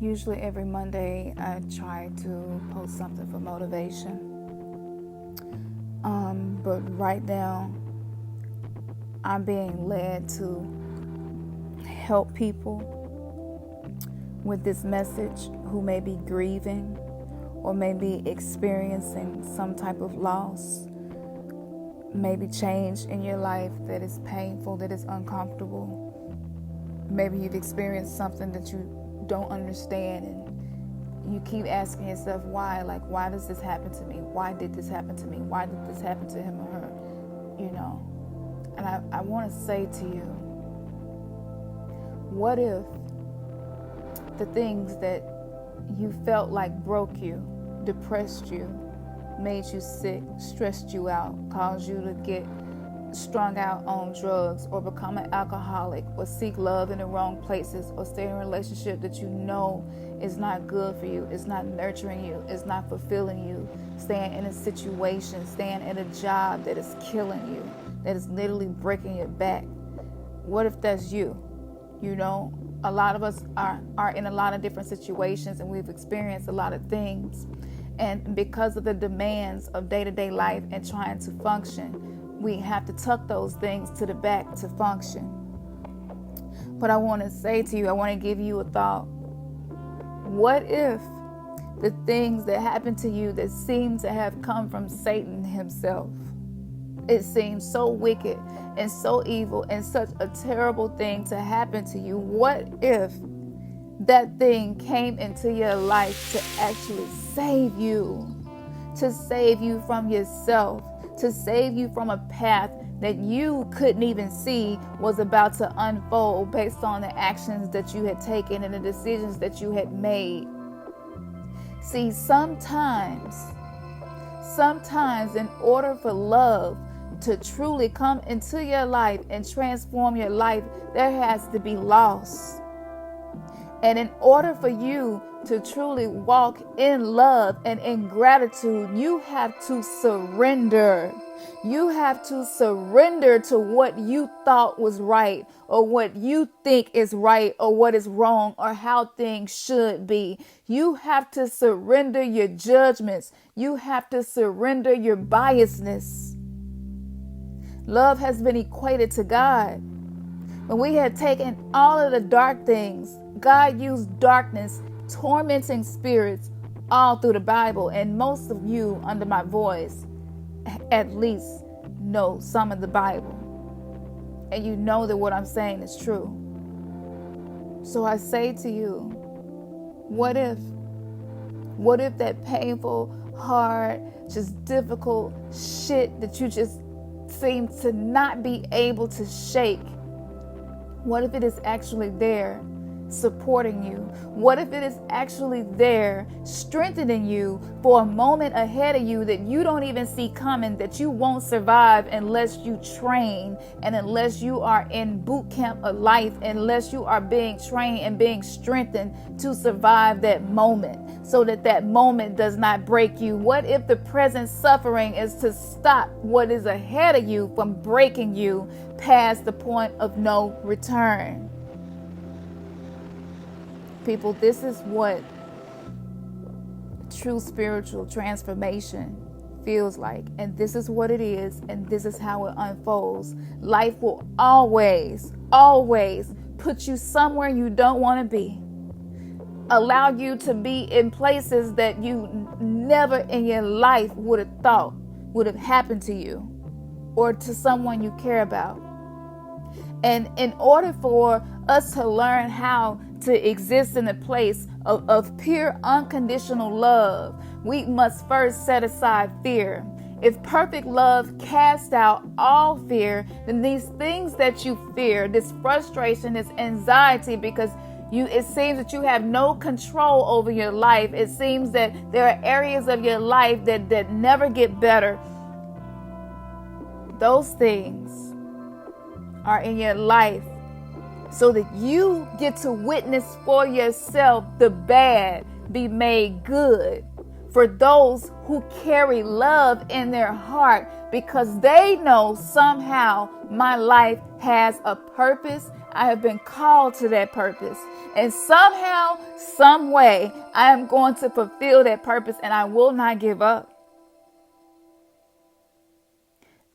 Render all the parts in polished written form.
Usually every Monday I try to post something for motivation. But right now I'm being led to help people with this message who may be grieving or may be experiencing some type of loss, maybe change in your life that is painful, that is uncomfortable. Maybe you've experienced something that you don't understand and you keep asking yourself why. Like, why does this happen to me? Why did this happen to me? Why did this happen to him or her? And I want to say to you, what if the things that you felt like broke you, depressed you, made you sick, stressed you out, caused you to get strung out on drugs or become an alcoholic or seek love in the wrong places or stay in a relationship that you know is not good for you, is not nurturing you, is not fulfilling you, staying in a situation, staying in a job that is killing you, that is literally breaking your back? What if that's you? A lot of us are in a lot of different situations and we've experienced a lot of things. And because of the demands of day-to-day life and trying to function, we have to tuck those things to the back to function. But I want to say to you, I want to give you a thought. What if the things that happen to you that seem to have come from Satan himself, it seems so wicked and so evil and such a terrible thing to happen to you, what if that thing came into your life to actually save you, to save you from yourself, to save you from a path that you couldn't even see was about to unfold based on the actions that you had taken and the decisions that you had made? See, sometimes in order for love to truly come into your life and transform your life, there has to be loss. And in order for you to truly walk in love and in gratitude, you have to surrender. You have to surrender to what you thought was right or what you think is right or what is wrong or how things should be. You have to surrender your judgments. You have to surrender your biasness. Love has been equated to God. When we had taken all of the dark things, God used darkness, tormenting spirits all through the Bible. And most of you under my voice at least know some of the Bible. And you know that what I'm saying is true. So I say to you, what if that painful, hard, just difficult shit that you just seem to not be able to shake, what if it is actually there supporting you? What if it is actually there strengthening you for a moment ahead of you that you don't even see coming, that you won't survive unless you train and unless you are in boot camp of life, unless you are being trained and being strengthened to survive that moment so that moment does not break you? What if the present suffering is to stop what is ahead of you from breaking you past the point of no return? People, this is what true spiritual transformation feels like. And this is what it is. And this is how it unfolds. Life will always put you somewhere you don't want to be. Allow you to be in places that you never in your life would have thought would have happened to you or to someone you care about. And in order for us to learn how to exist in a place of pure unconditional love, we must first set aside fear. If perfect love casts out all fear, then these things that you fear, this frustration, this anxiety, because it seems that you have no control over your life. It seems that there are areas of your life that never get better. Those things are in your life so that you get to witness for yourself the bad be made good for those who carry love in their heart, because they know somehow my life has a purpose. I have been called to that purpose. And somehow, some way, I am going to fulfill that purpose, and I will not give up.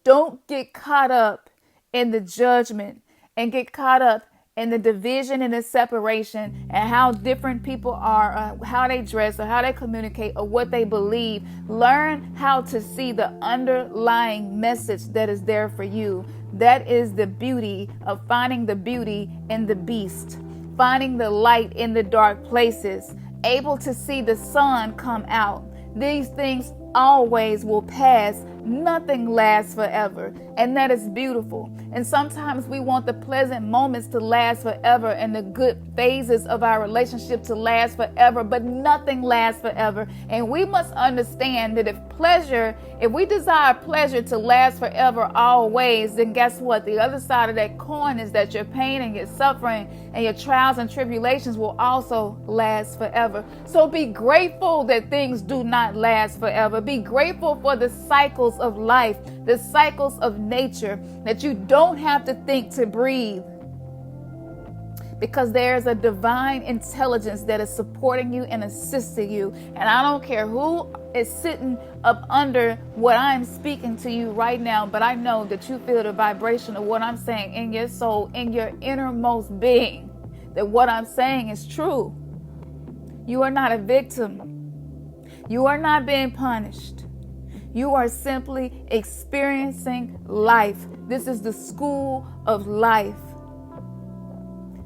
Don't get caught up in the judgment and get caught up in the division and the separation and how different people are, how they dress or how they communicate or what they believe. Learn how to see the underlying message that is there for you. That is the beauty of finding the beauty in the beast, finding the light in the dark places, able to see the sun come out. These things always will pass. Nothing lasts forever, and that is beautiful. And sometimes we want the pleasant moments to last forever and the good phases of our relationship to last forever, but nothing lasts forever. And we must understand that if we desire pleasure to last forever always, then guess what? The other side of that coin is that your pain and your suffering and your trials and tribulations will also last forever. So be grateful that things do not last forever. Be grateful for the cycles of life, the cycles of nature, that you don't have to think to breathe, because there's a divine intelligence that is supporting you and assisting you. And I don't care who is sitting up under what I'm speaking to you right now, but I know that you feel the vibration of what I'm saying in your soul, in your innermost being, that what I'm saying is true. You are not a victim. You are not being punished. You are simply experiencing life. This is the school of life.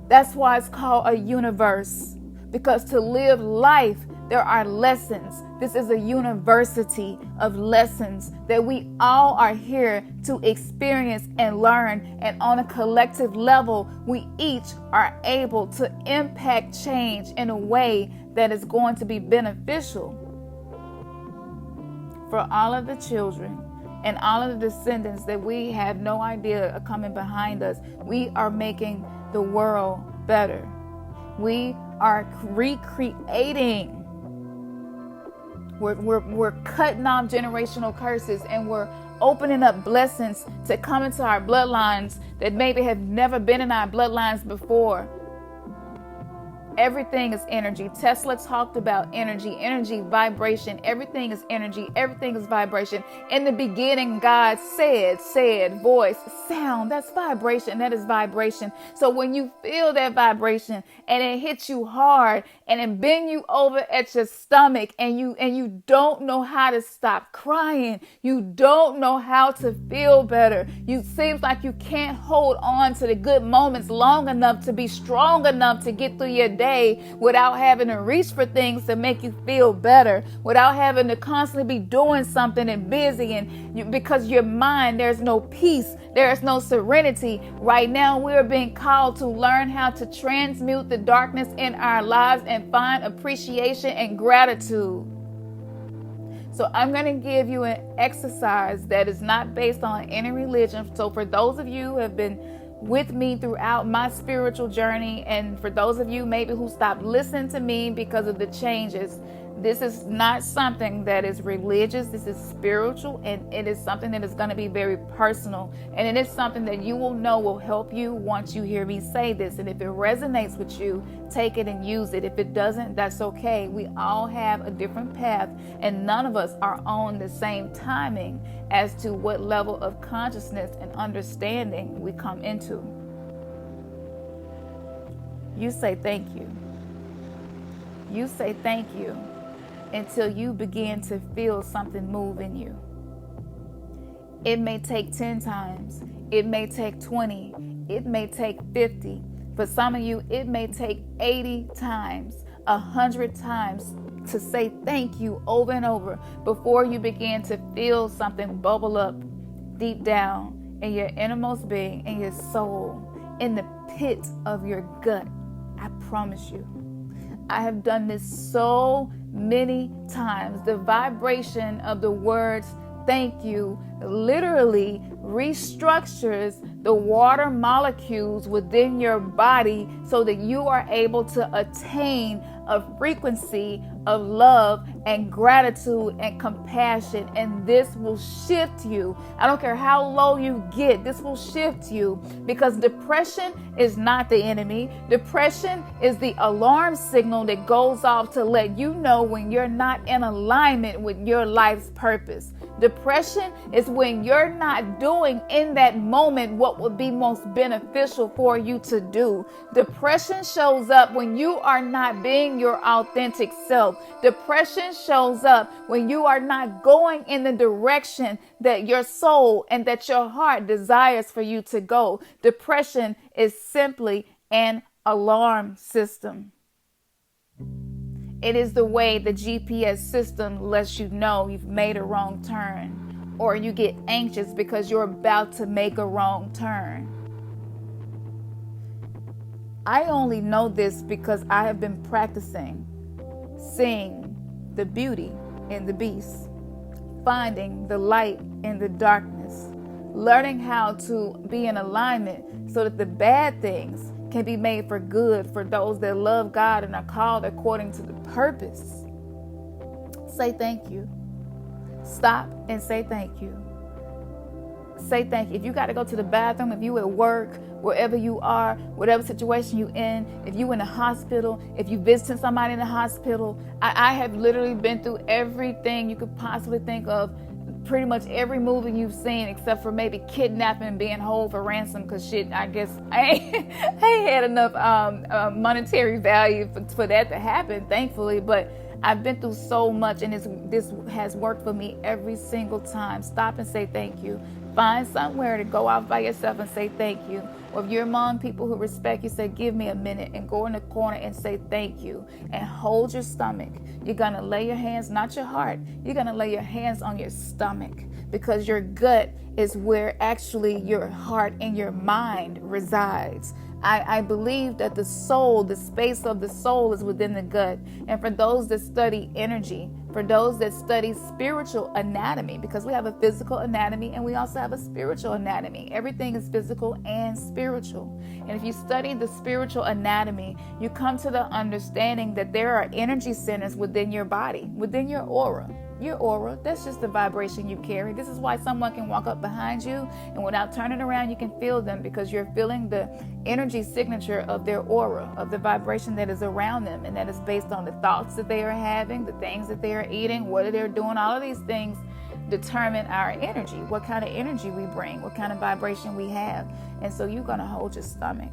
That's why it's called a universe, because to live life, there are lessons. This is a university of lessons that we all are here to experience and learn. And on a collective level, we each are able to impact change in a way that is going to be beneficial for all of the children and all of the descendants that we have no idea are coming behind us. We are making the world better. We are recreating. We're cutting off generational curses, and we're opening up blessings to come into our bloodlines that maybe have never been in our bloodlines before. Everything is energy. Tesla talked about energy, vibration. Everything is energy. Everything is vibration. In the beginning, God said, voice, sound. That's vibration. That is vibration. So when you feel that vibration and it hits you hard and it bends you over at your stomach and you don't know how to stop crying, you don't know how to feel better. You seems like you can't hold on to the good moments long enough to be strong enough to get through your day without having to reach for things to make you feel better, without having to constantly be doing something and busy, and because your mind, there's no peace, there's no serenity. Right now we are being called to learn how to transmute the darkness in our lives and find appreciation and gratitude. So I'm going to give you an exercise that is not based on any religion. So for those of you who have been with me throughout my spiritual journey, and for those of you maybe who stopped listening to me because of the changes, this is not something that is religious. This is spiritual, and it is something that is going to be very personal, and it is something that you will know will help you once you hear me say this. And if it resonates with you, take it and use it. If it doesn't, that's okay. We all have a different path, and none of us are on the same timing as to what level of consciousness and understanding we come into. You say thank you. You say thank you until you begin to feel something move in you. It may take 10 times. It may take 20. It may take 50. For some of you, it may take 80 times, 100 times to say thank you over and over before you begin to feel something bubble up deep down in your innermost being, in your soul, in the pit of your gut. I promise you. I have done this so many times. The vibration of the words thank you literally restructures the water molecules within your body so that you are able to attain a frequency of love and gratitude and compassion. And this will shift you. I don't care how low you get, this will shift you, because depression is not the enemy. Depression is the alarm signal that goes off to let you know when you're not in alignment with your life's purpose. Depression is when you're not doing in that moment what would be most beneficial for you to do. Depression shows up when you are not being your authentic self. Depression shows up when you are not going in the direction that your soul and that your heart desires for you to go. Depression is simply an alarm system. It is the way the GPS system lets you know you've made a wrong turn, or you get anxious because you're about to make a wrong turn. I only know this because I have been practicing seeing the beauty in the beast, finding the light in the darkness, learning how to be in alignment so that the bad things can be made for good for those that love God and are called according to the purpose. Say thank you. Stop and say thank you. Say thank you. If you got to go to the bathroom, if you at work, wherever you are, whatever situation you in, if you in a hospital, if you visiting somebody in the hospital, I have literally been through everything you could possibly think of. Pretty much every movie you've seen, except for maybe kidnapping and being held for ransom, because I guess I ain't had enough monetary value for that to happen, thankfully. But I've been through so much, and this has worked for me every single time. Stop and say thank you. Find somewhere to go out by yourself and say thank you. Or if you're among people who respect you, say, give me a minute, and go in the corner and say thank you. And hold your stomach. You're going to lay your hands, not your heart. You're going to lay your hands on your stomach, because your gut is where actually your heart and your mind resides. I believe that the soul, the space of the soul is within the gut. And for those that study energy, for those that study spiritual anatomy, because we have a physical anatomy and we also have a spiritual anatomy. Everything is physical and spiritual. And if you study the spiritual anatomy, you come to the understanding that there are energy centers within your body, within your aura. Your aura, that's just the vibration you carry. This is why someone can walk up behind you and without turning around, you can feel them, because you're feeling the energy signature of their aura, of the vibration that is around them. And that is based on the thoughts that they are having, the things that they are eating, what they're doing. All of these things determine our energy, what kind of energy we bring, what kind of vibration we have. And so you're going to hold your stomach.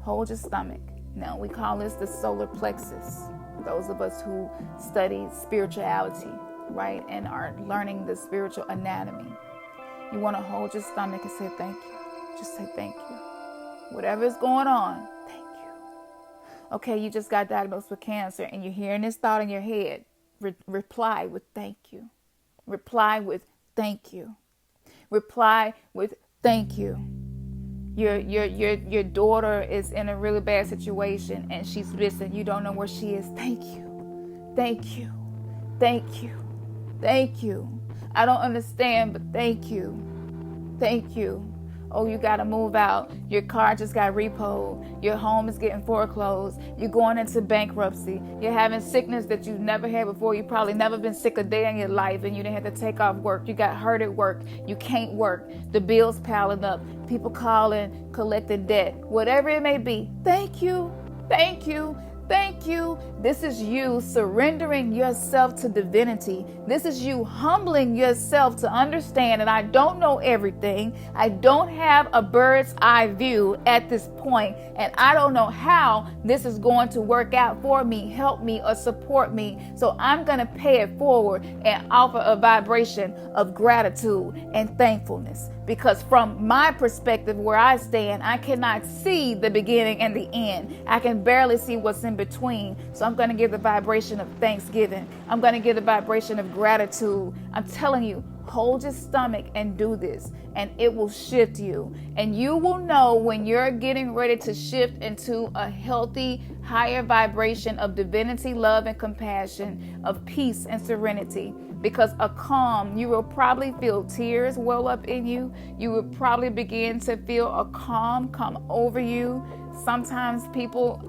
Hold your stomach. Now, we call this the solar plexus. Those of us who study spirituality, right, and are learning the spiritual anatomy. You want to hold your stomach and say thank you. Just say thank you. Whatever is going on, thank you. Okay, you just got diagnosed with cancer and you're hearing this thought in your head. Reply with thank you. Reply with thank you. Reply with thank you. Your daughter is in a really bad situation and she's missing. You don't know where she is. Thank you. Thank you. Thank you. Thank you. I don't understand, but thank you. Thank you. Oh, you got to move out. Your car just got repoed. Your home is getting foreclosed. You're going into bankruptcy. You're having sickness that you've never had before. You've probably never been sick a day in your life, and you didn't have to take off work. You got hurt at work. You can't work. The bills piling up. People calling, collecting debt. Whatever it may be. Thank you. Thank you. Thank you. This is you surrendering yourself to divinity. This is you humbling yourself to understand that I don't know everything. I don't have a bird's eye view at this point, and I don't know how this is going to work out for me, help me, or support me. So I'm going to pay it forward and offer a vibration of gratitude and thankfulness. Because from my perspective, where I stand, I cannot see the beginning and the end. I can barely see what's in between. So I'm going to give the vibration of thanksgiving. I'm going to give the vibration of gratitude. I'm telling you, hold your stomach and do this, and it will shift you. And you will know when you're getting ready to shift into a healthy, higher vibration of divinity, love, and compassion, of peace and serenity. because a calm, you will probably feel tears well up in you. You will probably begin to feel a calm come over you. Sometimes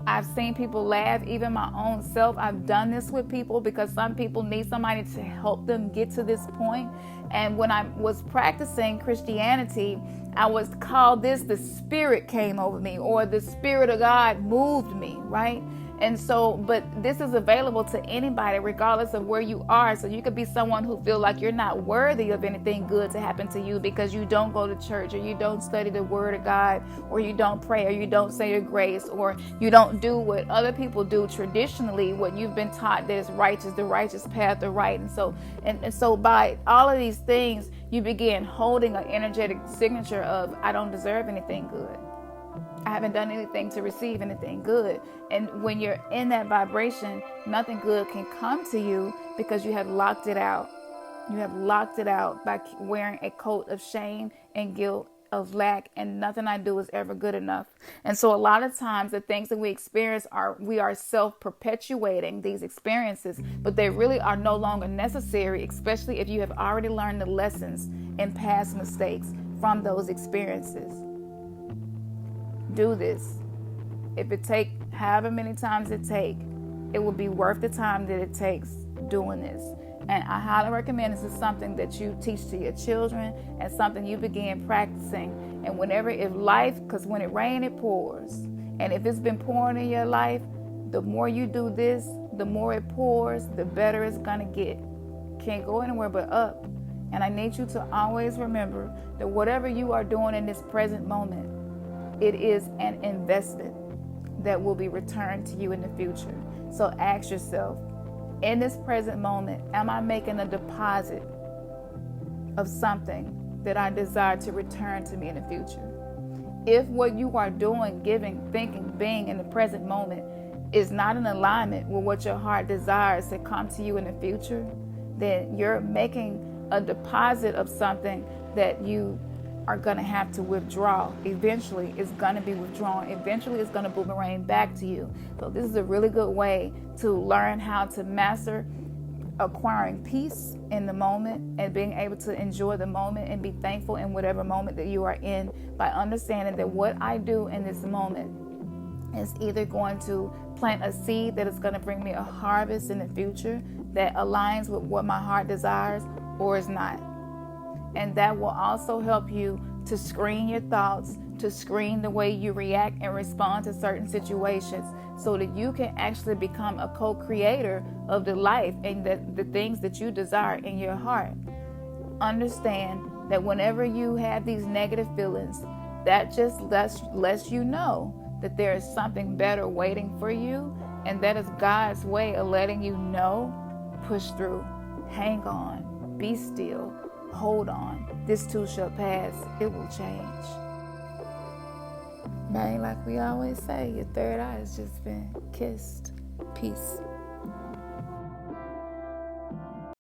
I've seen people laugh, even my own self. I've done this with people because some people need somebody to help them get to this point. And when I was practicing Christianity, I was called this, the Spirit came over me, or the Spirit of God moved me, right? And so, but this is available to anybody, regardless of where you are. So you could be someone who feel like you're not worthy of anything good to happen to you because you don't go to church, or you don't study the Word of God, or you don't pray, or you don't say your grace, or you don't do what other people do traditionally, what you've been taught that is righteous, the righteous path, the right. And so by all of these things, you begin holding an energetic signature of, I don't deserve anything good. I haven't done anything to receive anything good. And when you're in that vibration, nothing good can come to you because you have locked it out. You have locked it out by wearing a coat of shame and guilt, of lack, and nothing I do is ever good enough. And so a lot of times the things that we experience we are self-perpetuating these experiences, but they really are no longer necessary, especially if you have already learned the lessons and past mistakes from those experiences. Do this. If it take however many times it take, it will be worth the time that it takes doing this. And I highly recommend this is something that you teach to your children and something you begin practicing. And because when it rains, it pours. And if it's been pouring in your life, the more you do this, the more it pours, the better it's gonna get. Can't go anywhere but up. And I need you to always remember that whatever you are doing in this present moment, it is an investment that will be returned to you in the future. So ask yourself, in this present moment, am I making a deposit of something that I desire to return to me in the future? If what you are doing, giving, thinking, being in the present moment is not in alignment with what your heart desires to come to you in the future, then you're making a deposit of something that you are going to have to withdraw. Eventually, it's going to be withdrawn. Eventually, it's going to boomerang back to you. So this is a really good way to learn how to master acquiring peace in the moment and being able to enjoy the moment and be thankful in whatever moment that you are in, by understanding that what I do in this moment is either going to plant a seed that is going to bring me a harvest in the future that aligns with what my heart desires, or is not. And that will also help you to screen your thoughts, to screen the way you react and respond to certain situations, so that you can actually become a co-creator of the life and the things that you desire in your heart. Understand that whenever you have these negative feelings, that just lets you know that there is something better waiting for you, and that is God's way of letting you know, push through, hang on, be still, hold on. This too shall pass. It will change. Now, like we always say, your third eye has just been kissed. Peace.